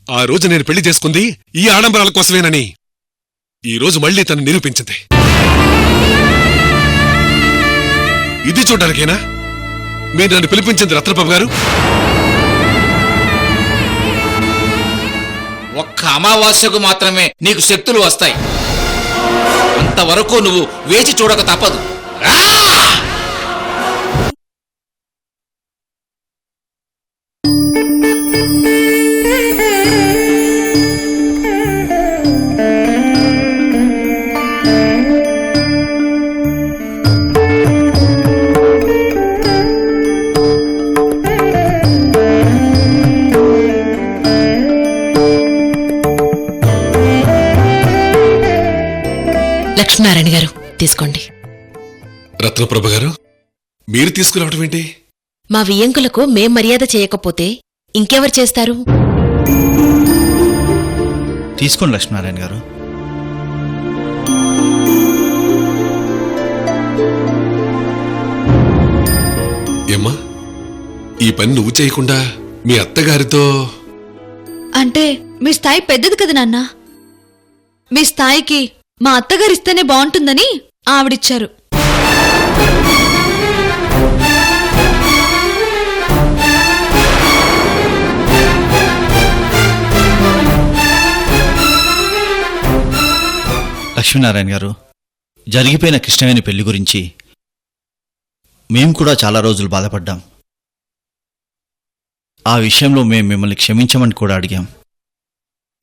ఆ రోజు నేను పెళ్లి చేసుకుంది ఈ ఆడంబరాల కోసమేనని ఈ రోజు మళ్లీ తను నిరూపించింది. ఇది చూడడానికేనా మీరు నన్ను పిలిపించింది రత్నబాబు గారు? ఒక్క అమావాస్యకు మాత్రమే నీకు శక్తులు వస్తాయి. అంతవరకు నువ్వు వేచి చూడక తప్పదు. లక్ష్మీనారాయణ గారు తీసుకోండి. రత్నప్రభ గారు మీరు తీసుకురావటం ఏంటి? మా వియ్యంకులకు మేం మర్యాద చేయకపోతే ఇంకెవరు చేస్తారు? తీసుకోండి లక్ష్మీనారాయణ గారు. ఏమ్మా, ఈ పని నువ్వు చేయకుండా మీ అత్తగారితో? అంటే మీ స్థాయి పెద్దది కదా నాన్న. మీ స్థాయికి మా అత్తగారిస్తేనే బాగుంటుందని ఆవిడిచ్చారు. లక్ష్మీనారాయణ గారు, జరిగిపోయిన కృష్ణవేణి పెళ్లి గురించి మేం కూడా చాలా రోజులు బాధపడ్డాం. ఆ విషయంలో మేం మిమ్మల్ని క్షమించమని కూడా అడిగాం.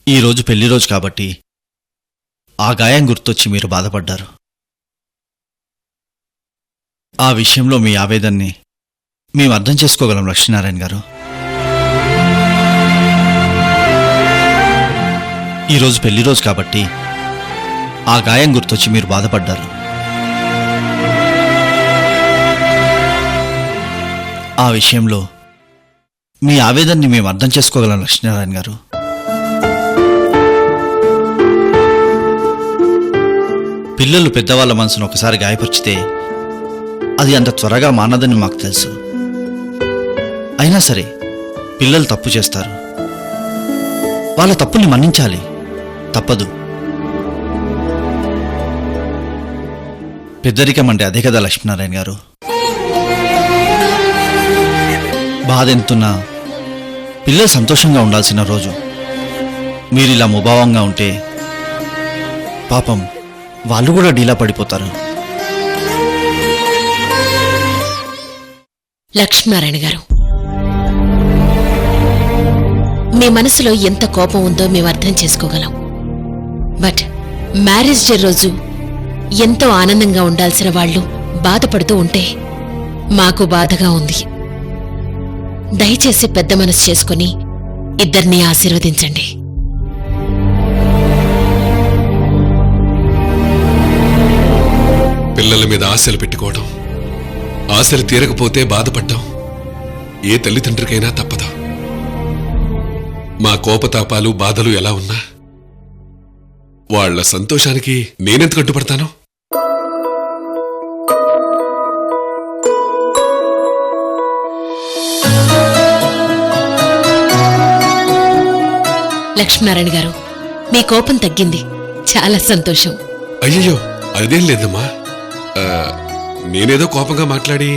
ఈరోజు పెళ్లి రోజు కాబట్టి ఆ గాయం గుర్తొచ్చి మీరు బాధపడ్డారు. ఆ విషయంలో మీ ఆవేదన్ని మేము అర్థం చేసుకోగలం లక్ష్మీనారాయణ గారు. ఈరోజు పెళ్లి రోజు కాబట్టి ఆ గాయం గుర్తొచ్చి మీరు బాధపడ్డారు. ఆ విషయంలో మీ ఆవేదన్ని మేము అర్థం చేసుకోగలం లక్ష్మీనారాయణ గారు. పిల్లలు పెద్దవాళ్ల మనసును ఒకసారి గాయపరిచితే అది అంత త్వరగా మానదని మాకు తెలుసు. అయినా సరే పిల్లలు తప్పు చేస్తారు. వాళ్ళ తప్పుల్ని మన్నించాలి, తప్పదు. పెద్దరికం అంటే అదే కదా లక్ష్మీనారాయణ గారు. బాధ ఎంతున్నా పిల్లలు సంతోషంగా ఉండాల్సిన రోజు మీరిలా ముభావంగా ఉంటే పాపం వాళ్ళు కూడా డీలా పడిపోతారు. లక్ష్మీనారాయణ గారు, మీ మనసులో ఎంత కోపం ఉందో మేము అర్థం చేసుకోగలం. బట్ మ్యారేజ్ డే రోజు ఎంతో ఆనందంగా ఉండాల్సిన వాళ్ళు బాధపడుతూ ఉంటే మాకు బాధగా ఉంది. దయచేసి పెద్ద మనసు చేసుకుని ఇద్దరినీ ఆశీర్వదించండి. పిల్లల మీద ఆశలు పెట్టుకోవడం, ఆశలు తీరకపోతే బాధపడ్డం ఏ తల్లిదండ్రికైనా తప్పదు. మా కోపతాపాలు బాధలు ఎలా ఉన్నా వాళ్ల సంతోషానికి నేనెంత కట్టుపడతాను? లక్ష్మీనారాయణ గారు, మీ కోపం తగ్గింది, చాలా సంతోషం. అయ్యయ్యో, అదేం లేదమ్మా. నేనేదో కోపంగా మాట్లాడి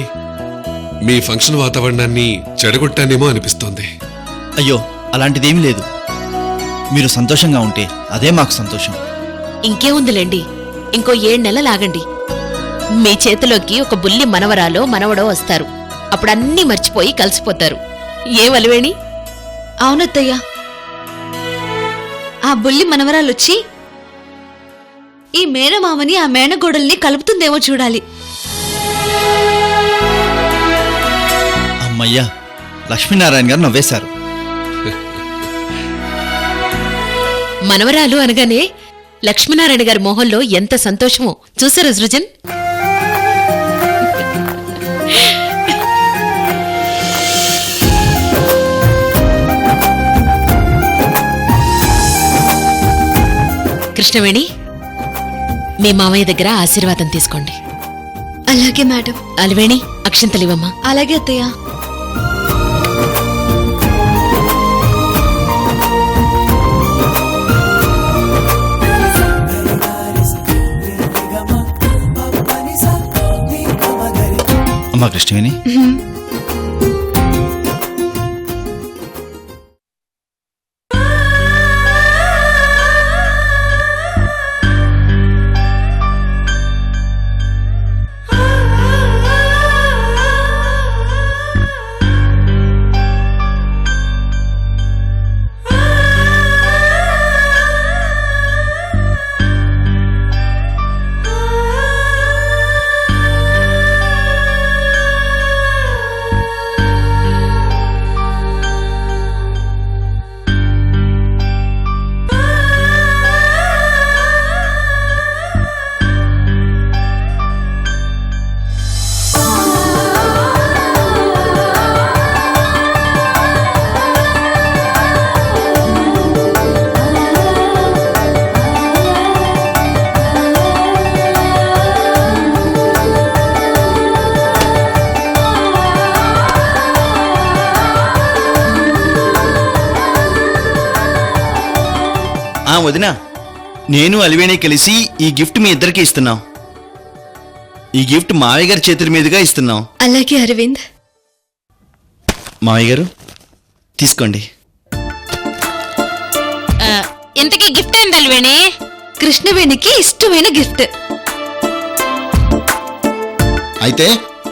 మీ ఫంక్షన్ వాతావరణాన్ని చెడగొట్టానేమో అనిపిస్తోంది. అయ్యో, అలాంటిదేమీ లేదు. మీరు సంతోషంగా ఉంటే అదే మాకు సంతోషం. ఇంకేముందిలేండి, ఇంకో 7 నెలలు ఆగండి. మీ చేతిలోకి ఒక బుల్లి మనవరాలో మనవడో వస్తారు. అప్పుడన్నీ మర్చిపోయి కలిసిపోతారు. ఏ వలివేణి? అవునత్తయ్యా, ఆ బుల్లి మనవరాలొచ్చి ఈ మేనమామని ఆ మేనగోడల్ని కలుపుతుందేమో చూడాలి. అమ్మయ్యా, లక్ష్మీనారాయణ గారు నవ్వేశారు. మనవరాలు అనగానే లక్ష్మీనారాయణ గారి మొహంలో ఎంత సంతోషమో చూసారా సృజన్? కృష్ణవేణి, మీ మామయ్య దగ్గర ఆశీర్వాదం తీసుకోండి. అలాగే మేడం. అలివేణి, అక్షంతలివమ్మా. అలాగే అత్తయ్య. అమ్మా కృష్ణవేణి, వదినా, నేను అలివేణి కలిసి ఈ గిఫ్ట్ మీ ఇద్దరికి ఇస్తున్నాం. ఈ గిఫ్ట్ మావయ్య గారి చేతుల మీదుగా ఇస్తున్నాం. అలాగే అరవింద్. మావయ్య గారు తీసుకోండి. ఇంతకీ గిఫ్ట్ ఏంది అలివేణి? కృష్ణవేణికి ఇష్టమైన గిఫ్ట్. అయితే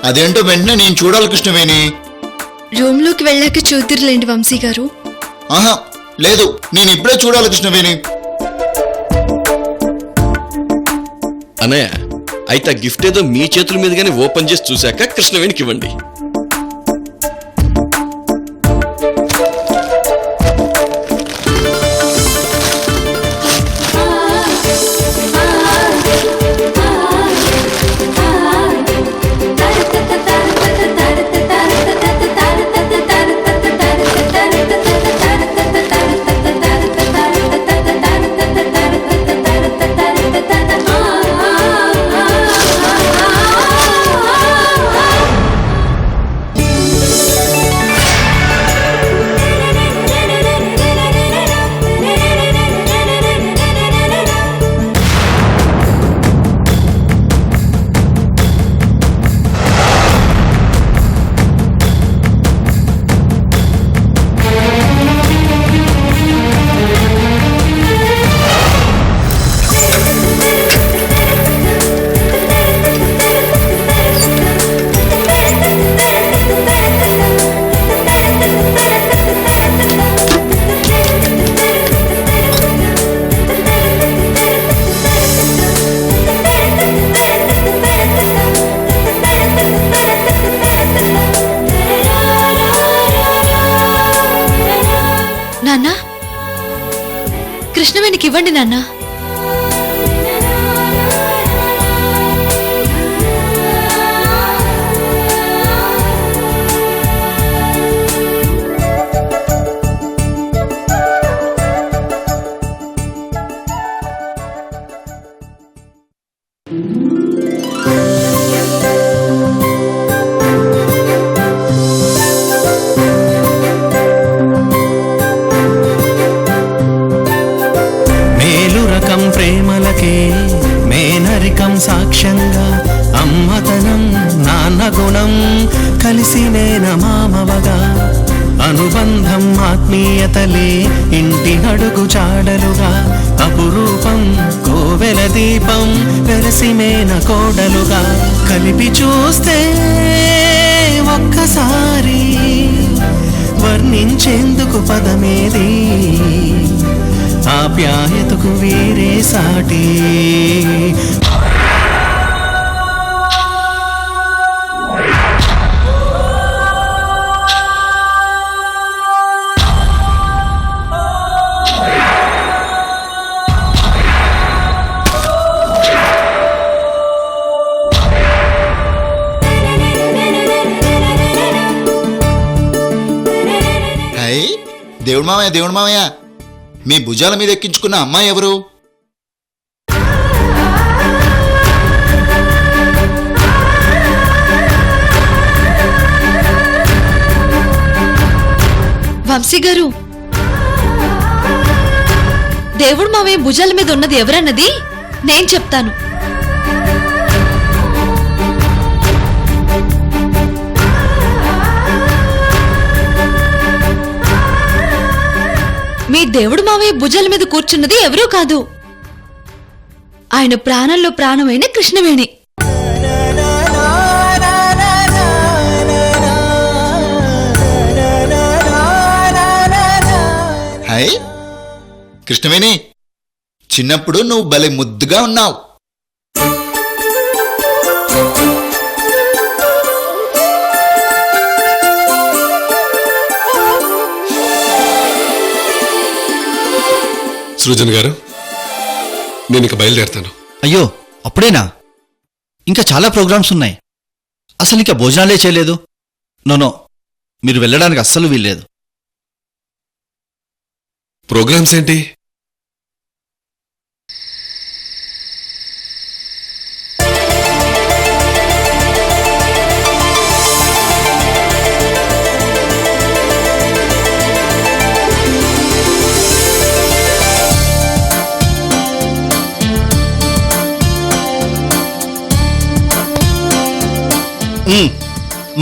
అదేంటో వెంటనే నేను చూడాలి కృష్ణవేణి. రూమ్ లోకి వెళ్ళాక చూద్దురులేండి వంశీ గారు. ఆహా లేదు, నేను ఇప్పుడే చూడాలి కృష్ణవేణి. అన్నయ్య, అయితే ఆ గిఫ్ట్ ఏదో మీ చేతుల మీదుగానే ఓపెన్ చేసి చూశాక కృష్ణవేణికి ఇవ్వండి. నాన్న, కృష్ణవేణికి ఇవ్వండి నాన్న. ప్రేమలకే మేనరికం సాక్ష్యంగా అమ్మతనం నాన్న గుణం కలిసి నేనమామవగా అనుబంధం ఆత్మీయతలే ఇంటి అడుగు చాడలుగా అపురూపం కోవెల దీపం వెరసి మేన కోడలుగా కలిపి చూస్తే ఒక్కసారి వర్ణించేందుకు పదమేది ఆప్యాయతకు వేరే సాటి. దేవుడు మామయ్య, దేవుడు మామయ్య, మీ భుజాల మీద ఎక్కించుకున్న అమ్మాయి ఎవరు? వంశీ గారు, దేవుడు మావయ్య భుజాల మీద ఉన్నది ఎవరన్నది నేను చెప్తాను. మీ దేవుడు మావయ్య భుజాల మీద కూర్చున్నది ఎవరూ కాదు, ఆయన ప్రాణంలో ప్రాణమైన కృష్ణవేణి. హై కృష్ణవేణి, చిన్నప్పుడు నువ్వు భలే ముద్దుగా ఉన్నావు. సృజన్ గారు, నేను ఇక బయలుదేరుతాను. అయ్యో అప్పుడేనా? ఇంకా చాలా ప్రోగ్రామ్స్ ఉన్నాయి. అసలు ఇంకా భోజనాలే చేయలేదు. నో, మీరు వెళ్ళడానికి అస్సలు వీల్లేదు. ప్రోగ్రామ్స్ ఏంటి?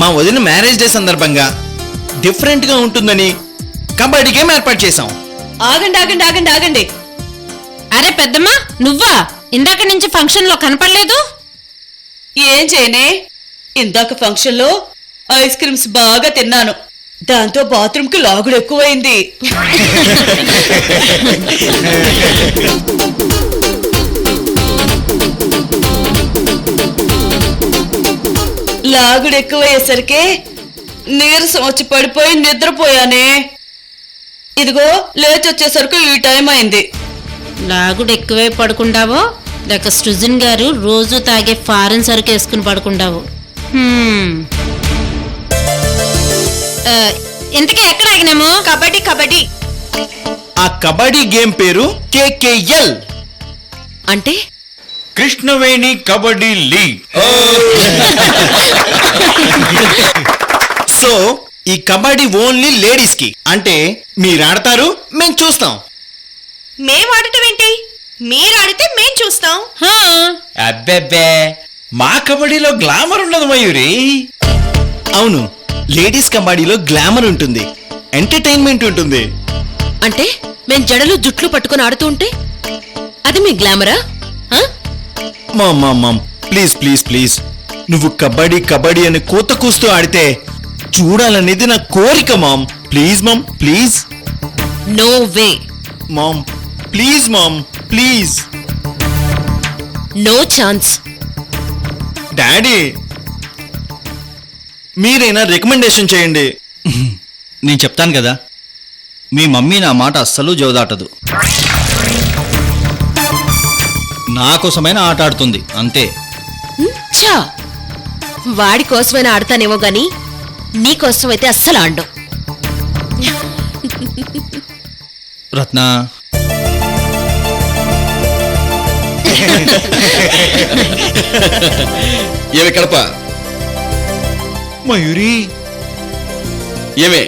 మా వదిన మ్యారేజ్ డే సందర్భంగా డిఫరెంట్ గా ఉంటుందని కబడ్డీ గేమ్ ఏర్పాటు చేశాం. ఆగండి ఆగండి ఆగండి ఆగండి. అరే పెద్దమ్మా, నువ్వా? ఇందాక నుంచి ఫంక్షన్ లో కనపడలేదు. ఏం చేయనే, ఇందాక ఫంక్షన్ లో ఐస్ క్రీమ్స్ బాగా తిన్నాను, దాంతో బాత్రూమ్ కి లాగుడు ఎక్కువైంది. లాగుడు ఎక్కువయ్యేసరికి నీరసం వచ్చి పడిపోయి నిద్రపోయానే. ఇదిగో లేచొచ్చేసరికి ఈ టైం అయింది. లాగుడు ఎక్కువై పడుకుండావో లేక సృజన్ గారు రోజు తాగే ఫారెన్ సరుకు వేసుకుని పడుకుండావు. ఇంతకీ ఎక్కడ ఆగినాము? కబడ్డీ కబడ్డీ. ఆ కబడ్డీ గేమ్ పేరు కేకేఎల్ అంటే కృష్ణవేణి కబడ్డీ లీగ్. సో ఈ కబడ్డీ ఓన్లీ లేడీస్ కి. అంటే మీరు ఆడతారు, మేము చూస్తాం. మేం ఆడటం ఏంటి? మీరు ఆడితే మేం చూస్తాం. అబ్బెబ్బే, మా కబడ్డీలో గ్లామర్ ఉండదు మయూరి. అవును, లేడీస్ కబడ్డీలో గ్లామర్ ఉంటుంది, ఎంటర్టైన్మెంట్ ఉంటుంది. అంటే మేం జడలు జుట్లు పట్టుకుని ఆడుతూ ఉంటే అది మీ గ్లామరా? మామ్ ప్లీజ్ ప్లీజ్ ప్లీజ్, నువ్వు కబడ్డీ కబడ్డీ అని కూత కూస్తూ ఆడితే చూడాలనేది నా కోరిక mom. Please mom please. No way. Mom please mom please. No chance. Daddy మీరైనా రికమెండేషన్ చేయండి. నేను చెప్తాను కదా, మీ మమ్మీ నా మాట అస్సలు జవదాటదు. నా కోసమైనా ఆట ఆడుతుంది అంతే. ఛా, వాడి కోసమైనా ఆడతానేమో గాని నీ కోసమైతే అస్సలు ఆడ్డం. రత్న ఏమి కడప మయూరి, ఏమే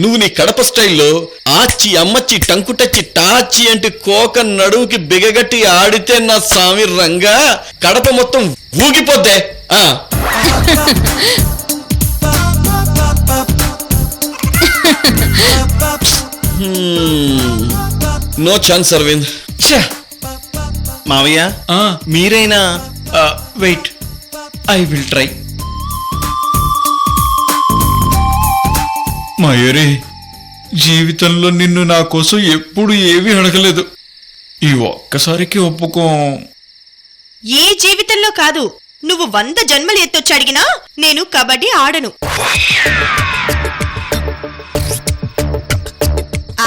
నువ్వు నీ కడప స్టైల్లో ఆచి అమ్మచ్చి టంకుటచ్చి టాచి అంటే కోక నడువుకి బిగగట్టి ఆడితే నా స్వామి రంగా కడప మొత్తం ఊగిపోద్దే. No chance Aravind. మావయ్య మీరైనా wait, I will try. Mayuri, జీవితంలో నిన్ను నా కోసం ఎప్పుడు ఏమీ అడగలేదు, ఈ ఒక్కసారికి ఒప్పుకో. ఏ జీవితంలో కాదు, నువ్వు 100 జన్మలు ఎత్తొచ్చి అడిగినా నేను కబడ్డీ ఆడను.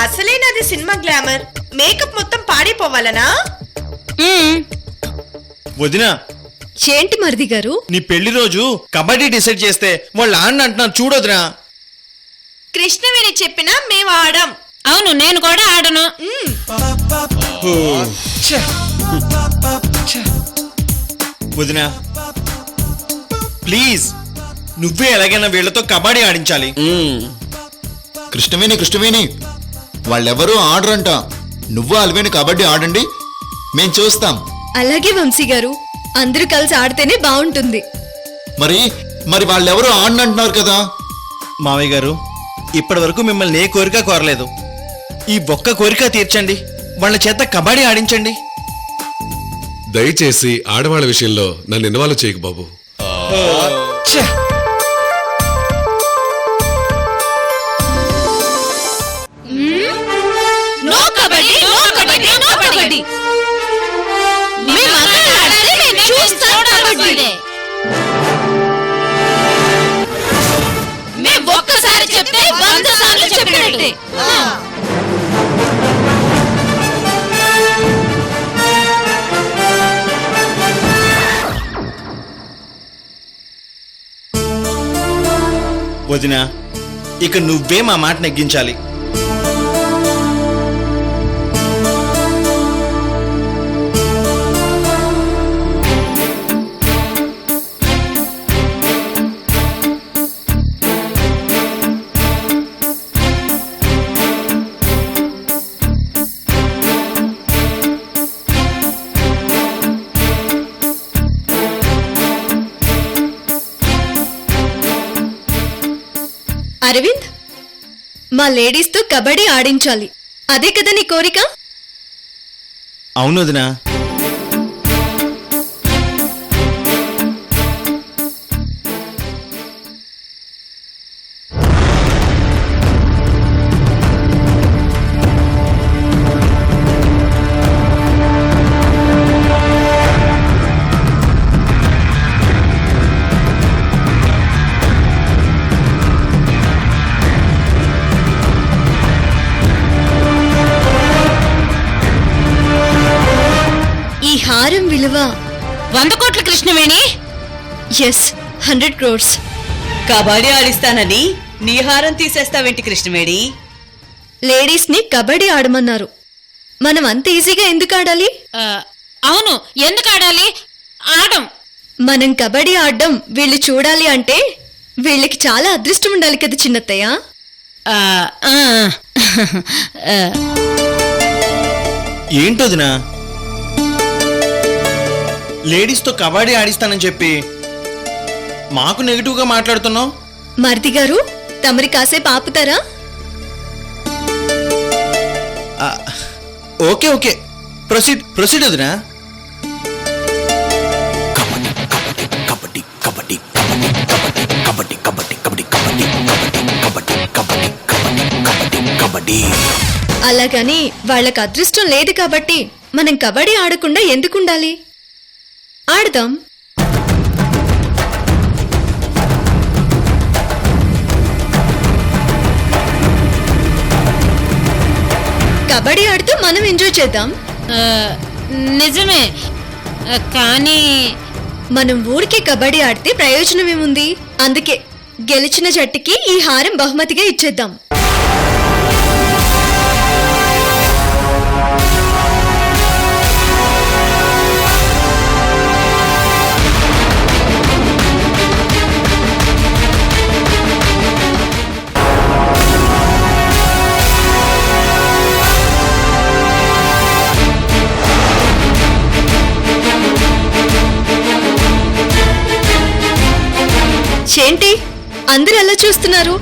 అసలేనది సినిమా గ్లామర్, మేకప్ మొత్తం పాడైపోవాలనా? వదినా, ఏంటి మరిది గారు? నీ పెళ్లి రోజు కబడ్డీ డిసైడ్ చేస్తే వాళ్ళు ఆడిన అంటున్నారు చూడొద్దురా. కృష్ణవేణి చెప్పినా మేము ఆడం. అవును, నేను కూడా ఆడను. వదినా ప్లీజ్, నువ్వే ఎలాగైనా వీళ్ళతో కబడ్డీ ఆడించాలి. కృష్ణవేణి వాళ్ళెవరూ ఆడరంట. నువ్వు అల్వేణి కబడ్డీ ఆడండి, మేం చూస్తాం. అలాగే వంశీ గారు, అందరూ కలిసి ఆడితేనే బాగుంటుంది. మరి వాళ్ళెవరూ ఆడనంటున్నారు కదా. మావయ్య గారు, ఇప్పటి వరకు మిమ్మల్ని ఏ కోరిక కోరలేదు. ఈ ఒక్క కోరిక తీర్చండి, వాళ్ళ చేత కబడ్డీ ఆడించండి. దయచేసి ఆడవాళ్ళ విషయంలో నన్ను ఇన్వాల్వ్ చేయకు బాబు. ఛే! No kabaddi, no kabaddi, no kabaddi. మీ మగలు ఆడితే నేను చూస్తాను కబడ్డీ. మేము ఒక్కసారి చెప్తే 100 సార్లు చెప్పినట్టే. వదినా, ఇక నువ్వే మా మాట నెగ్గించాలి. అరవింద్, మా లేడీస్తో కబడ్డీ ఆడించాలి, అదే కదా నీ కోరిక? అవును వదినా. ఈ హారం విలువ 100 కోట్ల కృష్ణవేణి. Yes, 100 crores. కబడ్డీ ఆడిస్తానని నీ హారం తీసేస్తావేంటి కృష్ణవేణి? లేడీస్ ని కబడ్డీ ఆడమన్నారు. మనం అంత ఈజీగా ఎందుకు ఆడాలి? అవును, ఎందుకు ఆడాలి? ఆడం. మనం కబడ్డీ ఆడడం వీళ్ళు చూడాలి అంటే వీళ్ళకి చాలా అదృష్టం ఉండాలి కదా చిన్నత్తయ్య. ఏంటోదినా, లేడీస్తో కబడ్డీ ఆడిస్తానని చెప్పి మాకు నెగిటివ్గా మాట్లాడుతున్నావు. మరిది గారు, తమరి కాసేపు ఆపుతారా? ఓకే ఓకే, ప్రొసీడ్ ప్రొసీడ్ వదినా. అలాగని వాళ్ళకి అదృష్టం లేదు కాబట్టి మనం కబడ్డీ ఆడకుండా ఎందుకుండాలి? ఆడదాం. కబడ్డీ ఆడుతూ మనం ఎంజాయ్ చేద్దాం. నిజమే, కానీ మనం ఊరికే కబడ్డీ ఆడితే ప్రయోజనం ఏముంది? అందుకే గెలిచిన జట్టుకి ఈ హారం బహుమతిగా ఇచ్చేద్దాం. ఏంటి అందరూ అలా చూస్తున్నారు?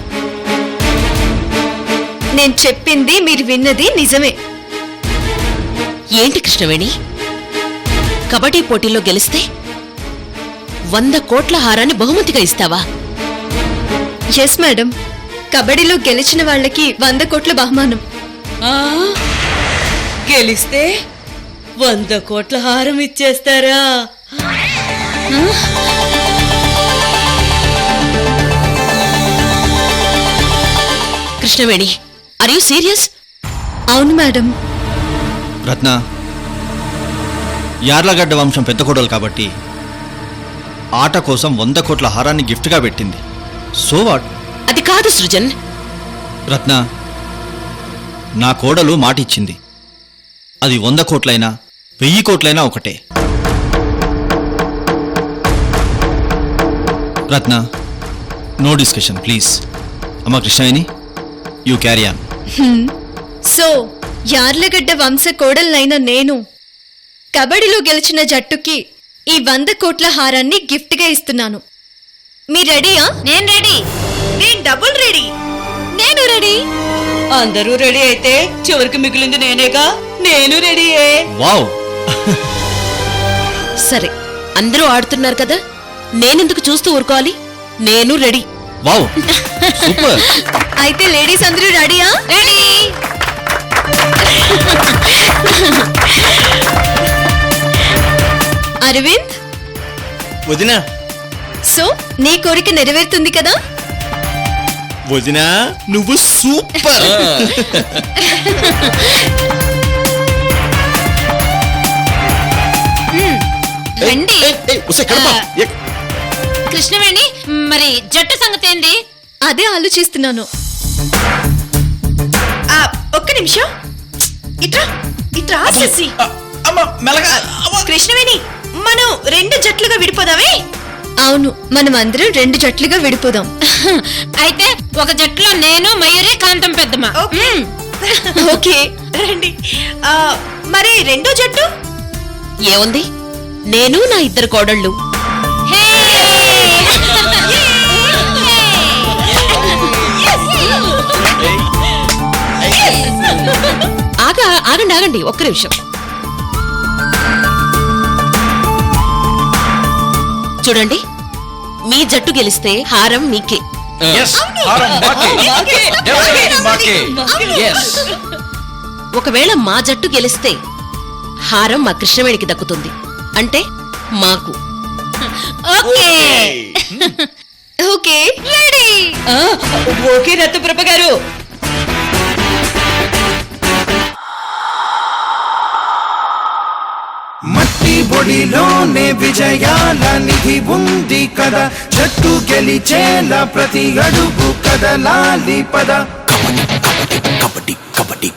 నేను చెప్పింది మీరు విన్నది నిజమే. ఏంటి కృష్ణవేణి, కబడ్డీ పోటీలో గెలిస్తే 100 కోట్ల హారాన్ని బహుమతిగా ఇస్తావా? ఎస్ మేడం, కబడ్డీలో గెలిచిన వాళ్ళకి 100 కోట్ల బహుమానం. గెలిస్తే 100 కోట్ల హారం ఇచ్చేస్తారా? Krishnaveni, are you serious? అవును మేడం. రత్న, యార్లగడ్డ వంశం పెద్ద కోడలు కాబట్టి ఆట కోసం 100 కోట్ల హారాన్ని గిఫ్ట్గా పెట్టింది. So what? అది కాదు సృజన్. రత్న, నా కోడలు మాటిచ్చింది. అది 100 కోట్లైనా 1000 కోట్లైనా ఒకటే. రత్న, నో డిస్కషన్ ప్లీజ్. అమ్మ Krishnaveni, you carry on. So Yarlagadda వంశ కోడలైన నేను కబడ్డీలో గెలిచిన జట్టుకి ఈ 100 కోట్ల హారాన్ని గిఫ్ట్ గా ఇస్తున్నాను. మీరు రెడీయా? నేను రెడీ. నేను డబుల్ రెడీ. నేను రెడీ. అందరూ రెడీ అయితే చివరికి మిగిలింది నేనేగా. నేను రెడీయే. వావ్. సరే, అందరూ ఆడుతున్నారు కదా, నేనెందుకు చూస్తూ ఊరుకోవాలి? నేను రెడీ. Wow, super. అయితే లేడీస్ అందరూ రెడీయా? రెడీ. అరవింద్, వదినా. సో నీ కోరిక నెరవేరుతుంది కదా? వదినా, నువ్వు సూపర్. రండి. కృష్ణవేణి, మరి జట్టు సంగతి ఏంది? అదే ఆలోచిస్తున్నాను. ఒక్క నిమిషం. ఇట్రా ఇట్రా శశి. కృష్ణవేణి, మనం 2 జట్లుగా విడిపోదామే? అవును, మనం అందరం 2 జట్లుగా విడిపోదాం. అయితే ఒక జట్టులో నేను, మయూరి, కాంతం పెద్దమ్మ. ఓకే, రండి. మరి 2వ జట్టు ఏముంది, నేను నా 2 కోడళ్ళు. ఆగండి, ఒక్క నిమిషం. చూడండి, మీ జట్టు గెలిస్తే హారం మీకే. ఒకవేళ మా జట్టు గెలిస్తే హారం మా కృష్ణవేణికి దక్కుతుంది. అంటే మాకు. Okay, ready. ఓకే రత్నప్రభ గారు. మట్టి బొడిలోనే విజయాల నిధి ఉంది కదా, జట్టు గెలిచేలా ప్రతి అడుగు కదలాలి పద. కబడ్డీ కబడ్డీ కబడ్డీ కబడ్డీ.